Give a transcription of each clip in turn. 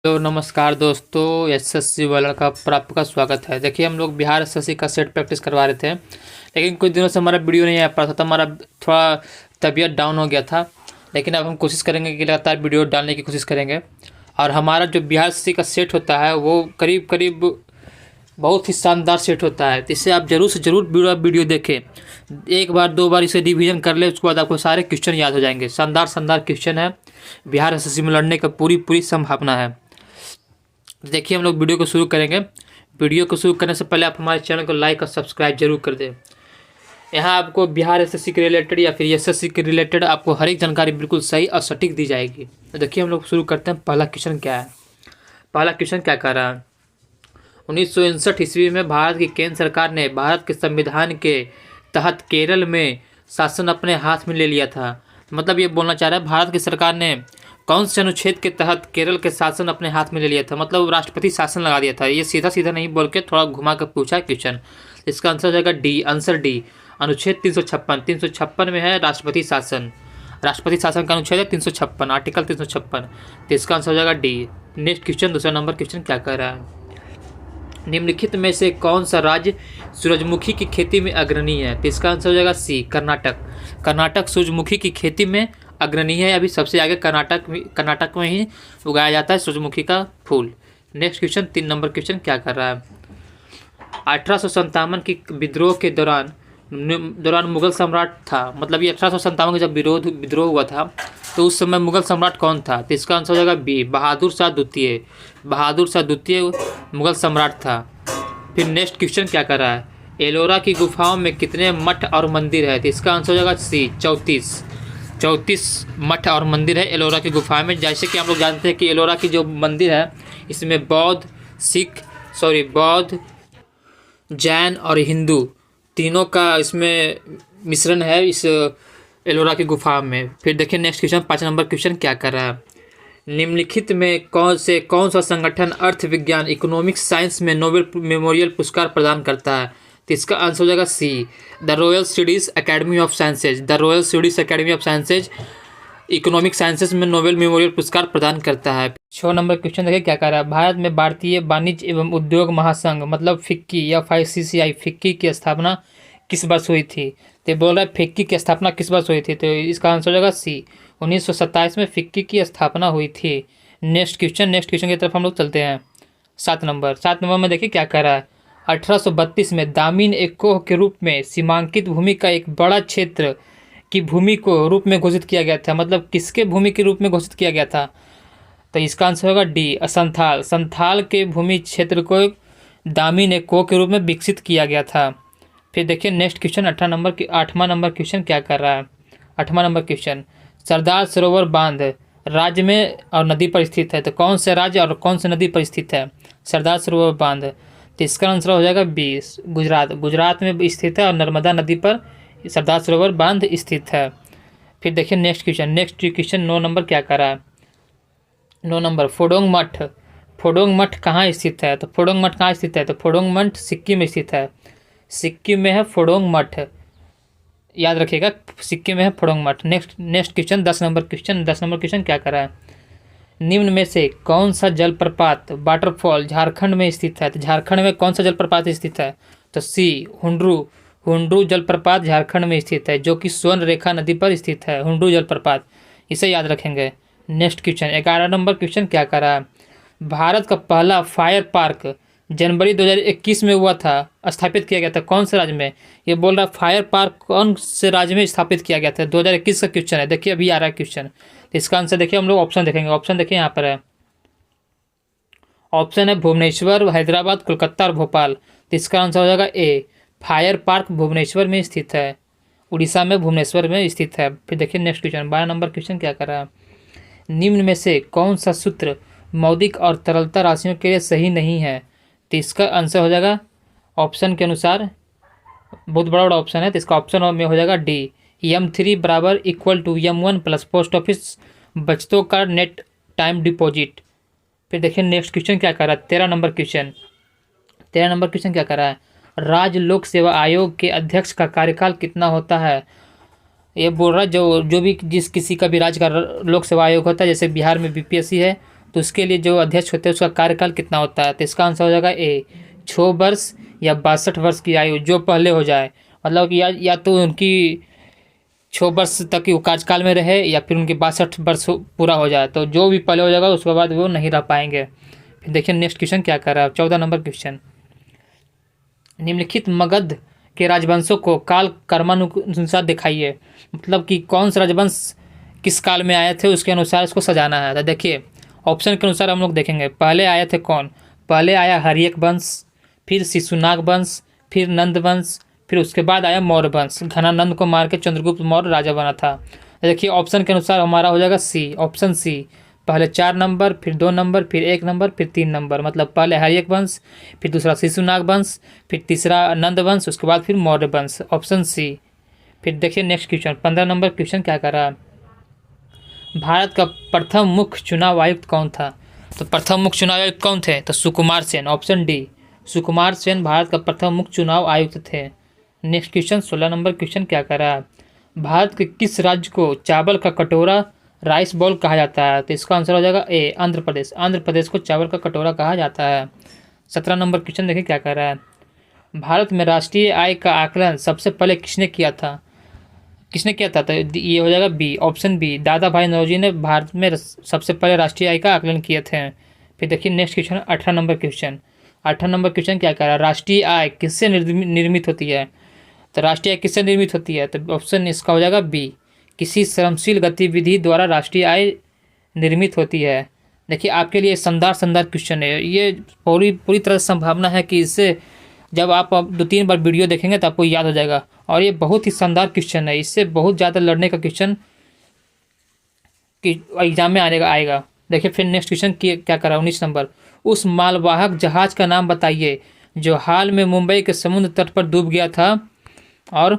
तो नमस्कार दोस्तों, एसएससी वाला का पर आपका स्वागत है। देखिए, हम लोग बिहार एसएससी का सेट प्रैक्टिस करवा रहे थे, लेकिन कुछ दिनों से हमारा वीडियो नहीं आ पा रहा था। हमारा थोड़ा तबीयत डाउन हो गया था, लेकिन अब हम कोशिश करेंगे कि लगातार वीडियो डालने की कोशिश करेंगे। और हमारा जो बिहार एसएससी का सेट होता है वो करीब करीब बहुत ही शानदार सेट होता है। तो इसे आप ज़रूर से ज़रूर वीडियो देखें, एक बार दो बार इसे रिवीजन कर ले, उसके बाद आपको सारे क्वेश्चन याद हो जाएंगे। शानदार शानदार क्वेश्चन है, बिहार एसएससी में लड़ने का पूरी पूरी संभावना है। देखिए, हम लोग वीडियो को शुरू करेंगे। वीडियो को शुरू करने से पहले आप हमारे चैनल को लाइक और सब्सक्राइब जरूर कर दें। यहाँ आपको बिहार एसएससी के रिलेटेड या फिर एसएससी के रिलेटेड आपको हर एक जानकारी बिल्कुल सही और सटीक दी जाएगी। तो देखिए, हम लोग शुरू करते हैं। पहला क्वेश्चन क्या है? पहला क्वेश्चन क्या कह रहा है? 1959 ईस्वी में भारत की केंद्र सरकार ने भारत के संविधान के तहत केरल में शासन अपने हाथ में ले लिया था। मतलब ये बोलना चाह रहा है, भारत की सरकार ने कौन से अनुच्छेद के तहत केरल के शासन अपने हाथ में ले लिया था? मतलब राष्ट्रपति शासन लगा दिया था। ये सीधा सीधा नहीं बोल के थोड़ा घुमा कर पूछा क्वेश्चन। इसका आंसर हो जाएगा डी, आंसर डी। अनुच्छेद 356, 356 में है राष्ट्रपति शासन। राष्ट्रपति शासन का अनुच्छेद है 356, आर्टिकल 356। तो इसका आंसर हो जाएगा डी। नेक्स्ट क्वेश्चन, दूसरा नंबर क्वेश्चन क्या कह रहा है? निम्नलिखित में से कौन सा राज्य सूरजमुखी की खेती में अग्रणी है? तो इसका आंसर हो जाएगा सी, कर्नाटक। कर्नाटक सूरजमुखी की खेती में अग्रणी है। अभी सबसे आगे कर्नाटक में ही उगाया जाता है सूरजमुखी का फूल। नेक्स्ट क्वेश्चन, 3 नंबर क्वेश्चन क्या कर रहा है? 1857 की विद्रोह के दौरान मुगल सम्राट था। मतलब ये 1857 का जब विद्रोह हुआ था, तो उस समय मुगल सम्राट कौन था? तो इसका आंसर हो जाएगा बी, बहादुर शाह द्वितीय। बहादुर शाह द्वितीय मुगल सम्राट था। फिर नेक्स्ट क्वेश्चन क्या कर रहा है? एलोरा की गुफाओं में कितने मठ और मंदिर है? तो इसका आंसर हो जाएगा सी, 34। 34 मठ और मंदिर है एलोरा की गुफा में। जैसे कि हम लोग जानते हैं कि एलोरा की जो मंदिर है, इसमें बौद्ध, जैन और हिंदू तीनों का इसमें मिश्रण है इस एलोरा की गुफा में। फिर देखिए नेक्स्ट क्वेश्चन, 5 नंबर क्वेश्चन क्या कर रहा है? निम्नलिखित में कौन सा संगठन अर्थ विज्ञान इकोनॉमिक्स साइंस में नोबेल मेमोरियल पुरस्कार प्रदान करता है? तो इसका आंसर हो जाएगा C, the royal Swedish academy of sciences. The royal Swedish academy of sciences economic sciences में नोबेल मेमोरियल पुरस्कार प्रदान करता है। 6 नंबर क्वेश्चन देखिए क्या कह रहा है? भारत में भारतीय वाणिज्य एवं उद्योग महासंघ मतलब फिक्की या FICCI फिक्की की स्थापना किस वर्ष हुई थी? तो बोल रहा है फिक्की की स्थापना किस वर्ष हुई थी? तो इसका आंसर हो जाएगा सी, 1927 में फिक्की की स्थापना हुई थी। नेक्स्ट क्वेश्चन की तरफ हम लोग चलते हैं। 7 नंबर में देखिए क्या कह रहा है? 1832 में दामिन एकोह के रूप में सीमांकित भूमि का एक बड़ा क्षेत्र की भूमि को रूप में घोषित किया गया था। मतलब किसके भूमि के रूप में घोषित किया गया था? तो इसका आंसर होगा डी, संथाल के भूमि क्षेत्र को दामिन एकोह के रूप में विकसित किया गया था। फिर देखिए नेक्स्ट क्वेश्चन, 8वां नंबर क्वेश्चन क्या कर रहा है? 8वां नंबर क्वेश्चन, सरदार सरोवर बांध राज्य में और नदी पर स्थित है। तो कौन से राज्य और कौन से नदी पर स्थित है सरदार सरोवर बांध? तो इसका आंसर हो जाएगा बी, गुजरात में स्थित है और नर्मदा नदी पर सरदार सरोवर बांध स्थित है। फिर देखिए नेक्स्ट क्वेश्चन 9 नंबर क्या कर रहा है? 9 नंबर, फोडोंग मठ कहाँ स्थित है? तो फोडोंग मठ कहाँ स्थित है? तो फोडोंग मठ सिक्किम में स्थित है। सिक्किम में है फोडोंग मठ, याद रखिएगा, सिक्किम में है फोडोंग मठ। नेक्स्ट क्वेश्चन 10 नंबर क्वेश्चन क्या कर रहा है? निम्न में से कौन सा जलप्रपात वाटरफॉल झारखंड में स्थित है? तो झारखंड में कौन सा जलप्रपात स्थित है? तो सी, हुंड्रू जलप्रपात झारखंड में स्थित है, जो कि स्वर्ण रेखा नदी पर स्थित है। हुंड्रू जलप्रपात, इसे याद रखेंगे। नेक्स्ट क्वेश्चन 11 नंबर क्वेश्चन क्या कर रहा है? भारत का पहला फायर पार्क जनवरी 2021 में हुआ था, स्थापित किया गया था। कौन से राज्य में? ये बोल रहा है फायर पार्क कौन से राज्य में स्थापित किया गया था? 2021 का क्वेश्चन है। देखिए अभी आ रहा है क्वेश्चन। इसका आंसर देखिए, हम लोग ऑप्शन देखेंगे। ऑप्शन देखिए यहाँ पर है, ऑप्शन है भुवनेश्वर, हैदराबाद, कोलकाता और भोपाल। तो इसका आंसर हो जाएगा ए, फायर पार्क भुवनेश्वर में स्थित है, उड़ीसा में भुवनेश्वर में स्थित है। फिर देखिए नेक्स्ट क्वेश्चन 12 नंबर क्वेश्चन क्या कर रहा है? निम्न में से कौन सा सूत्र मौलिक और तरलता राशियों के लिए सही नहीं है? तो इसका आंसर हो जाएगा ऑप्शन के अनुसार, बहुत बड़ा ऑप्शन है, तो इसका ऑप्शन में हो जाएगा डी, M3 बराबर equal to M1 plus post office बचतों का नेट टाइम डिपॉजिट। फिर देखिए नेक्स्ट क्वेश्चन क्या कर रहा है? 13 नंबर क्वेश्चन क्या कर रहा है? राज्य लोक सेवा आयोग के अध्यक्ष का कार्यकाल कितना होता है? ये बोल रहा है जो भी किसी का भी राज्य का लोक सेवा आयोग होता है, जैसे बिहार में BPSC है, तो तो उसके लिए जो अध्यक्ष होते हैं उसका कार्यकाल कितना होता है? तो इसका आंसर हो जाएगा ए 6 वर्ष या 62 वर्ष की आयु, जो पहले हो जाए। मतलब कि या तो उनकी 6 वर्ष तक की वो कार्यकाल में रहे या फिर उनके 62 वर्ष पूरा हो जाए, तो जो भी पहले हो जाएगा उसके बाद वो नहीं रह पाएंगे। फिर देखिए नेक्स्ट क्वेश्चन क्या कर रहा है, 14 नंबर क्वेश्चन। निम्नलिखित मगध के राजवंशों को काल कर्मानुसार दिखाइए। मतलब कि कौन सा राजवंश किस काल में आए थे उसके अनुसार इसको सजाना है। तो देखिए ऑप्शन के अनुसार हम लोग देखेंगे। पहले आए थे कौन? पहले आया हर्यक वंश, फिर शिशुनाग वंश, फिर नंद वंश, फिर उसके बाद आया मौर्य वंश। घनानंद को मार के चंद्रगुप्त मौर्य राजा बना था। तो देखिए ऑप्शन के अनुसार हमारा हो जाएगा सी, ऑप्शन सी। पहले 4 नंबर, फिर 2 नंबर, फिर 1 नंबर, फिर 3 नंबर। मतलब पहले हर्यक वंश, फिर दूसरा शिशुनाग वंश, फिर तीसरा नंद वंश, उसके बाद फिर मौर्य वंश, ऑप्शन सी। फिर देखिए नेक्स्ट क्वेश्चन 15 नंबर क्वेश्चन क्या कर रहा है। भारत का प्रथम मुख्य चुनाव आयुक्त कौन था? तो प्रथम मुख्य चुनाव आयुक्त कौन थे? तो सुकुमार सेन, ऑप्शन डी। सुकुमार सेन भारत का प्रथम मुख्य चुनाव आयुक्त थे। नेक्स्ट क्वेश्चन 16 नंबर क्वेश्चन क्या कर रहा है। भारत के किस राज्य को चावल का कटोरा राइस बॉल कहा जाता है? तो इसका आंसर हो जाएगा ए आंध्र प्रदेश। आंध्र प्रदेश को चावल का कटोरा कहा जाता है। 17 नंबर क्वेश्चन देखिए क्या कर रहा है। भारत में राष्ट्रीय आय का आकलन सबसे पहले किसने किया था? किसने किया था? तो ये हो जाएगा बी, ऑप्शन बी। दादा भाई नौरोजी ने भारत में सबसे पहले राष्ट्रीय आय का आकलन किए थे। फिर देखिए next question 18 number question. 18 number question क्या कह रहा है। राष्ट्रीय आय किससे निर्मित होती है? तो राष्ट्रीय आय किससे निर्मित होती है? तो ऑप्शन इसका हो जाएगा बी, किसी श्रमशील गतिविधि द्वारा राष्ट्रीय आय निर्मित होती है। देखिए आपके लिए शानदार क्वेश्चन है ये। पूरी तरह संभावना है कि इससे जब आप 2-3 बार वीडियो देखेंगे तो आपको याद हो जाएगा। और ये बहुत ही शानदार क्वेश्चन है, इससे बहुत ज़्यादा लड़ने का क्वेश्चन कि एग्जाम में आएगा। देखिए फिर नेक्स्ट क्वेश्चन क्या करा 19 नंबर। उस मालवाहक जहाज का नाम बताइए जो हाल में मुंबई के समुद्र तट पर डूब गया था और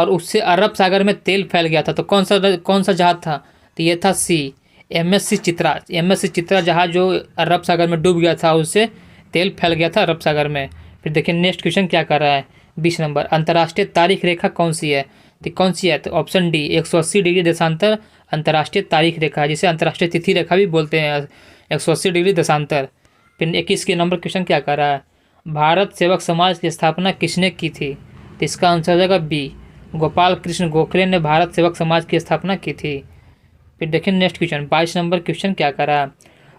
उससे अरब सागर में तेल फैल गया था। तो कौन सा जहाज था? तो ये था सी, MSC चित्रा। MSC चित्रा जहाज जो अरब सागर में डूब गया था, उससे तेल फैल गया था अरब सागर में। फिर देखिए नेक्स्ट क्वेश्चन क्या कर रहा है 20 नंबर। अंतर्राष्ट्रीय तारीख रेखा कौन सी है? तो कौन सी है? तो ऑप्शन डी 180 डिग्री देशांतर अंतर्राष्ट्रीय तारीख रेखा, जिसे अंतर्राष्ट्रीय तिथि रेखा भी बोलते हैं, 180 डिग्री देशांतर। फिर 21 के नंबर क्वेश्चन क्या कर रहा है। भारत सेवक समाज की स्थापना किसने की थी? तो इसका आंसर हो जाएगा बी, गोपाल कृष्ण गोखले ने भारत सेवक समाज की स्थापना की थी। फिर देखिए नेक्स्ट क्वेश्चन 22 नंबर क्वेश्चन क्या कर रहा है।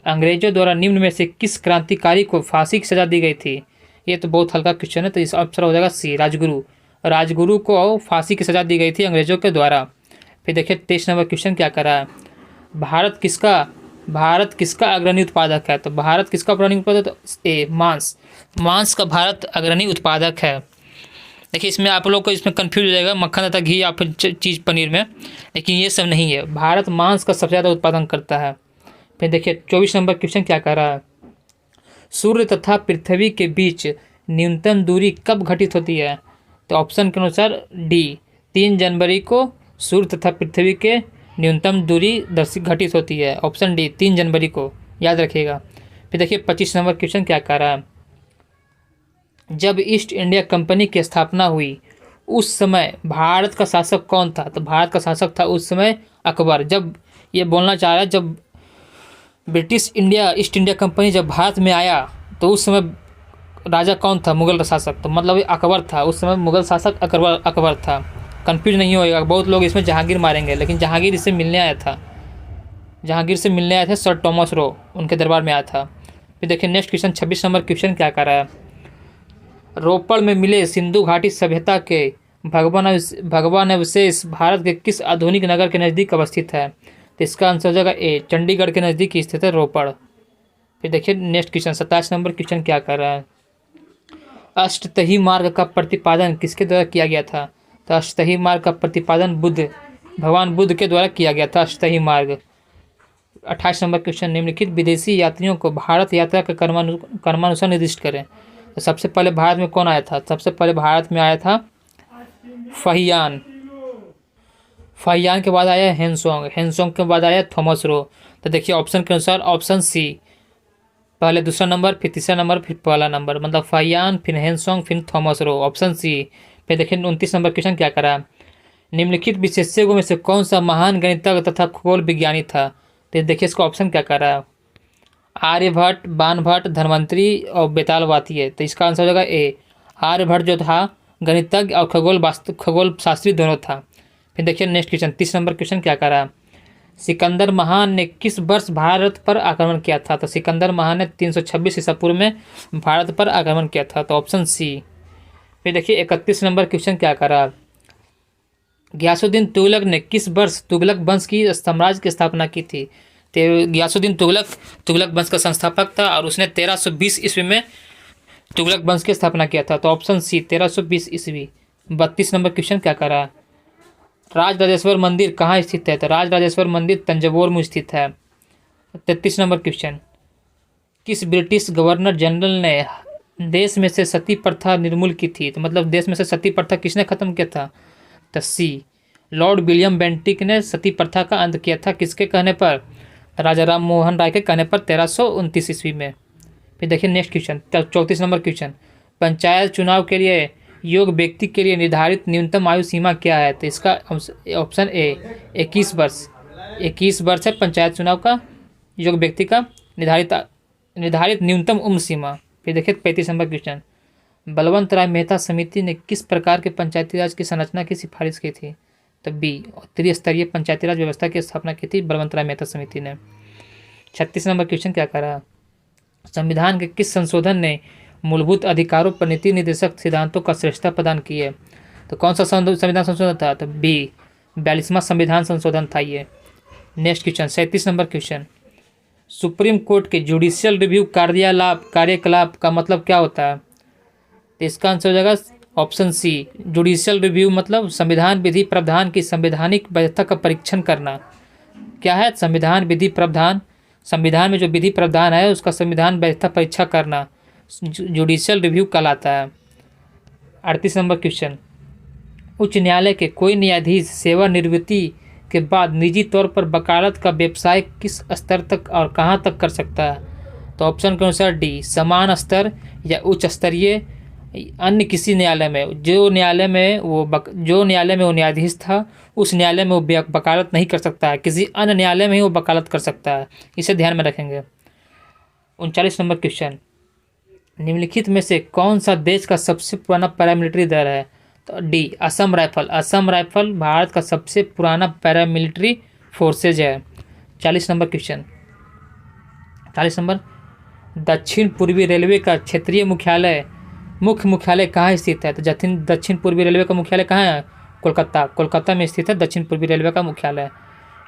अंग्रेजों द्वारा निम्न में से किस क्रांतिकारी को फांसी की सजा दी गई थी? ये तो बहुत हल्का क्वेश्चन है, तो इस आंसर हो जाएगा सी, राजगुरु। राजगुरु को फांसी की सजा दी गई थी अंग्रेजों के द्वारा। फिर देखिए 23 नंबर क्वेश्चन क्या कर रहा है। भारत किसका अग्रणी उत्पादक है? तो भारत किसका अग्रणी उत्पादक? तो ए मांस का भारत अग्रणी उत्पादक है। देखिए इसमें आप लोग को इसमें कन्फ्यूज हो जाएगा मक्खन तथा घी या फिर चीज़ पनीर में, लेकिन ये सब नहीं है। भारत मांस का सबसे ज़्यादा उत्पादन करता है। फिर देखिए 24 नंबर क्वेश्चन क्या कर रहा है। सूर्य तथा पृथ्वी के बीच न्यूनतम दूरी कब घटित होती है? तो ऑप्शन के अनुसार डी 3 जनवरी को सूर्य तथा पृथ्वी के न्यूनतम दूरी घटित होती है। ऑप्शन डी 3 जनवरी को, याद रखिएगा। फिर देखिए 25 नंबर क्वेश्चन क्या कर रहा है। जब ईस्ट इंडिया कंपनी की स्थापना हुई उस समय भारत का शासक कौन था? तो भारत का शासक था उस समय अकबर। जब ये बोलना चाह रहा है जब ईस्ट इंडिया कंपनी जब भारत में आया तो उस समय राजा कौन था? मुगल शासक। तो मतलब ये अकबर था उस समय, मुगल शासक अकबर था। कंफ्यूज नहीं होएगा, बहुत लोग इसमें जहांगीर मारेंगे, लेकिन जहांगीर इससे मिलने आया था। जहांगीर से मिलने आए थे सर टॉमस रो, उनके दरबार में आया था। फिर देखिए नेक्स्ट क्वेश्चन 26 नंबर क्वेश्चन क्या कर रहा है। रोपड़ में मिले सिंधु घाटी सभ्यता के भगवानवशेष भारत के किस आधुनिक नगर के नज़दीक अवस्थित है? तो इसका आंसर हो जाएगा ए, चंडीगढ़ के नज़दीक स्थित है रोपड़। फिर देखिए नेक्स्ट क्वेश्चन 27 नंबर क्वेश्चन क्या कर रहा है। अष्टतही मार्ग का प्रतिपादन किसके द्वारा किया गया था? तो अष्टतही मार्ग का प्रतिपादन भगवान बुद्ध के द्वारा किया गया था, अष्टतही मार्ग। 28 नंबर क्वेश्चन निम्नलिखित विदेशी यात्रियों को भारत यात्रा का कर्मानुसार निर्दिष्ट करें। तो सबसे पहले भारत में कौन आया था? सबसे पहले भारत में आया था फहियान के बाद आया हेनसोंग के बाद आया थॉमस रो। तो देखिए ऑप्शन के अनुसार ऑप्शन सी, पहले दूसरा नंबर, फिर तीसरा नंबर, फिर पहला नंबर, मतलब फहियान, फिर हेनसोंग, फिर थॉमस रो, ऑप्शन सी। फिर देखिए 29 नंबर क्वेश्चन क्या करा। निम्नलिखित विशेषज्ञों में से कौन सा महान गणितज्ञ तथा खगोल विज्ञानी था? तो देखिए इसका ऑप्शन क्या कर रहा है, आर्यभट्ट, बाणभट्ट, धन्वंतरी और बेतालवाती है। तो इसका आंसर हो जाएगा ए, आर्यभट्ट जो था गणितज्ञ और खगोल शास्त्री दोनों था। फिर देखिए नेक्स्ट क्वेश्चन, 30 नंबर क्वेश्चन क्या कर रहा है, सिकंदर महान ने किस वर्ष भारत पर आक्रमण किया था? तो सिकंदर महान ने 326 ईसा पूर्व में भारत पर आक्रमण किया था, तो ऑप्शन सी। फिर देखिए 31 नंबर क्वेश्चन क्या कर रहा है, गयासुद्दीन तुगलक ने किस वर्ष तुगलक वंश की साम्राज्य की स्थापना की थी? तो गयासुद्दीन तुगलक वंश का संस्थापक था और उसने 1320 ईस्वी में तुगलक वंश की स्थापना किया था, तो ऑप्शन सी 1320 ईस्वी। 32 नंबर क्वेश्चन क्या कर रहा है, राजराजेश्वर मंदिर कहाँ स्थित है? तो राजराजेश्वर मंदिर तंजावुर में स्थित है। 33 नंबर क्वेश्चन, किस ब्रिटिश गवर्नर जनरल ने देश में से सती प्रथा निर्मूल की थी? तो मतलब देश में से सती प्रथा किसने खत्म किया था? तो सी, लॉर्ड विलियम बेंटिक ने सती प्रथा का अंत किया था, किसके कहने पर? राजा राम मोहन राय के कहने पर 1329 ईस्वी में। फिर देखिए next question, 34 number question, panchayat चुनाव के लिए योग्य व्यक्ति के लिए निर्धारित न्यूनतम आयु सीमा क्या है? तो इसका ऑप्शन ए 21 वर्ष। 21 वर्ष है पंचायत चुनाव का योग्य व्यक्ति का निर्धारित न्यूनतम उम्र सीमा। फिर देखिए 35 नंबर क्वेश्चन, बलवंत राय मेहता समिति ने किस प्रकार के पंचायती राज की संरचना की सिफारिश की थी? तो बी, त्रिस्तरीय पंचायती राज व्यवस्था की स्थापना की थी बलवंत राय मेहता समिति ने। 36 नंबर क्वेश्चन क्या करा, संविधान के किस संशोधन ने मूलभूत अधिकारों पर नीति निर्देशक सिद्धांतों का श्रेष्ठता प्रदान की है? तो कौन सा संविधान संशोधन था? तो बी, 42वां संविधान संशोधन था ये। Next question 37 number question, supreme court के जुडिशियल रिव्यू कार्यकलाप का मतलब क्या होता है? तो इसका आंसर हो जाएगा ऑप्शन सी, जुडिशियल रिव्यू मतलब संविधान विधि प्रावधान की संवैधानिक वैधता का परीक्षण करना। क्या है? संविधान विधि प्रावधान, संविधान में जो विधि प्रावधान है उसका संविधान वैधता परीक्षा करना जुडिशियल रिव्यू कहलाता है। 38 नंबर क्वेश्चन, उच्च न्यायालय के कोई न्यायाधीश सेवानिवृत्ति के बाद निजी तौर पर वकालत का व्यवसाय किस स्तर तक और कहां तक कर सकता है? तो ऑप्शन के अनुसार डी, समान स्तर या उच्च स्तरीय अन्य किसी न्यायालय में, जो न्यायालय में वो न्यायाधीश था उस न्यायालय में वो वकालत नहीं कर सकता है, किसी अन्य न्यायालय में ही वो वकालत कर सकता है, इसे ध्यान में रखेंगे। 39 नंबर क्वेश्चन, निम्नलिखित में से कौन सा देश का सबसे पुराना पैरामिलिट्री दल है? तो D, Assam rifle. Assam rifle Bharat का सबसे पुराना पैरामिलिट्री फोर्सेज है। 40 नंबर क्वेश्चन, 40 नंबर, दक्षिण पूर्वी रेलवे का क्षेत्रीय मुख्य मुख्यालय कहाँ स्थित है? तो दक्षिण पूर्वी रेलवे का मुख्यालय कहाँ है? कोलकाता में स्थित है दक्षिण पूर्वी रेलवे का मुख्यालय।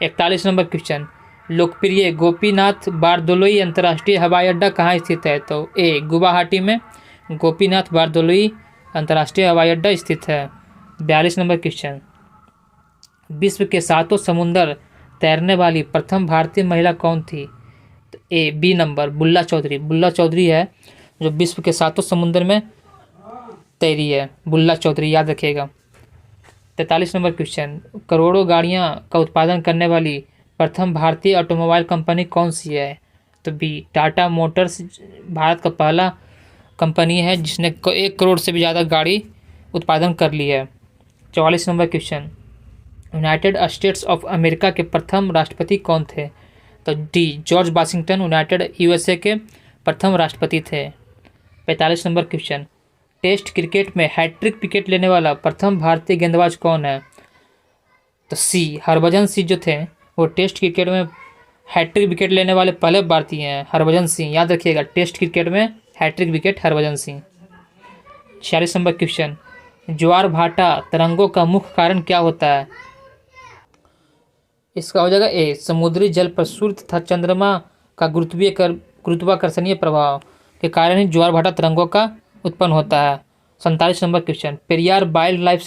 41 नंबर क्वेश्चन, लोकप्रिय गोपीनाथ बारदोलोई अंतर्राष्ट्रीय हवाई अड्डा कहाँ स्थित है? तो ए, गुवाहाटी में गोपीनाथ बारदोलोई अंतर्राष्ट्रीय हवाई अड्डा स्थित है। 42 नंबर क्वेश्चन, विश्व के 7 समुंदर तैरने वाली प्रथम भारतीय महिला कौन थी? तो ए, बी नंबर, बुल्ला चौधरी है जो विश्व के 7 समुंदर में तैरी है, बुल्ला चौधरी, याद रखिएगा। 43 नंबर क्वेश्चन, करोड़ों गाड़ियां का उत्पादन करने वाली प्रथम भारतीय ऑटोमोबाइल कंपनी कौन सी है? तो बी, टाटा मोटर्स भारत का पहला कंपनी है जिसने 1 करोड़ से भी ज़्यादा गाड़ी उत्पादन कर ली है। 44 number question, United states of America के प्रथम राष्ट्रपति कौन थे? तो D, George Washington United USA के प्रथम राष्ट्रपति थे। 45 नंबर क्वेश्चन, टेस्ट क्रिकेट में हैट्रिक विकेट लेने वाला प्रथम भारतीय गेंदबाज कौन है? तो सी, हरभजन सिंह जो थे वो टेस्ट क्रिकेट में हैट्रिक विकेट लेने वाले पहले भारतीय हैं, हरभजन सिंह, याद रखिएगा, टेस्ट क्रिकेट में hat trick wicket Harbhajan Singh. 46 number question, ज्वार भाटा तरंगों का मुख्य कारण क्या होता है? इसका हो जाएगा ए, समुद्री जल पर सूर्य तथा चंद्रमा का गुरुत्वाकर्षणीय प्रभाव के कारण ही ज्वार भाटा तरंगों का उत्पन्न होता है। 47 number question, Periyar wild life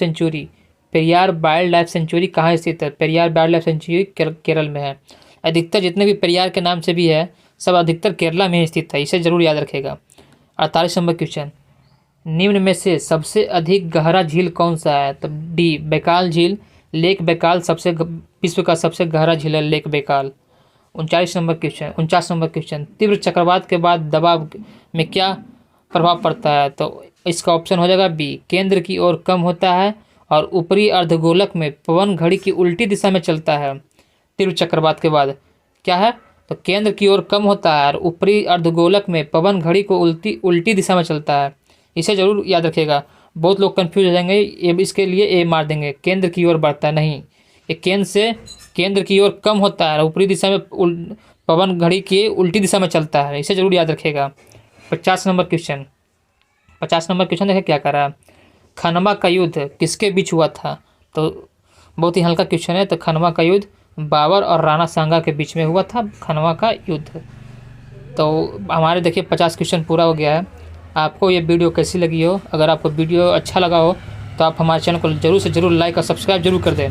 sanctuary कहाँ स्थित है? Periyar wild life sanctuary Kerala में है। अधिकतर जितने भी पेरियार के नाम से भी है सब अधिकतर केरला में स्थित है, इसे जरूर याद रखेगा। 48 नंबर क्वेश्चन, निम्न में से सबसे अधिक गहरा झील कौन सा है? तो डी, बैकाल झील, लेक बैकाल विश्व का सबसे गहरा झील है लेक बैकाल। 49 नंबर क्वेश्चन, तीव्र चक्रवात के बाद दबाव में क्या प्रभाव पड़ता है? तो इसका ऑप्शन हो जाएगा बी, केंद्र की ओर कम होता है और ऊपरी अर्धगोलक में पवन घड़ी की उल्टी दिशा में चलता है। तीव्र चक्रवात के बाद क्या है, तो केंद्र की ओर कम होता है और ऊपरी अर्धगोलक में पवन घड़ी को उल्टी दिशा में चलता है। इसे जरूर याद रखिएगा। बहुत लोग कंफ्यूज हो जाएंगे, ये इसके लिए ए मार देंगे, केंद्र की ओर बढ़ता है, नहीं, ये केंद्र की ओर कम होता है, ऊपरी दिशा में पवन घड़ी की उल्टी दिशा में चलता है। इसे जरूर याद रखिएगा। 50 नंबर क्वेश्चन देखिए क्या कर रहा है। खनवा का युद्ध किसके बीच हुआ था, तो बहुत ही हल्का क्वेश्चन है। तो खनवा का युद्ध बाबर और राणा सांगा के बीच में हुआ था, खनवा का युद्ध। तो हमारे देखिए 50 क्वेश्चन पूरा हो गया है। आपको ये वीडियो कैसी लगी हो, अगर आपको वीडियो अच्छा लगा हो तो आप हमारे चैनल को जरूर से जरूर लाइक और सब्सक्राइब जरूर कर दें।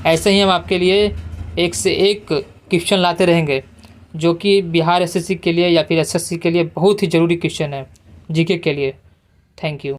ऐसे ही हम आपके लिए एक से एक क्वेश्चन लाते रहेंगे जो कि बिहार एसएससी के लिए या फिर एसएससी के लिए बहुत ही ज़रूरी क्वेश्चन है, जीके के लिए। Thank you.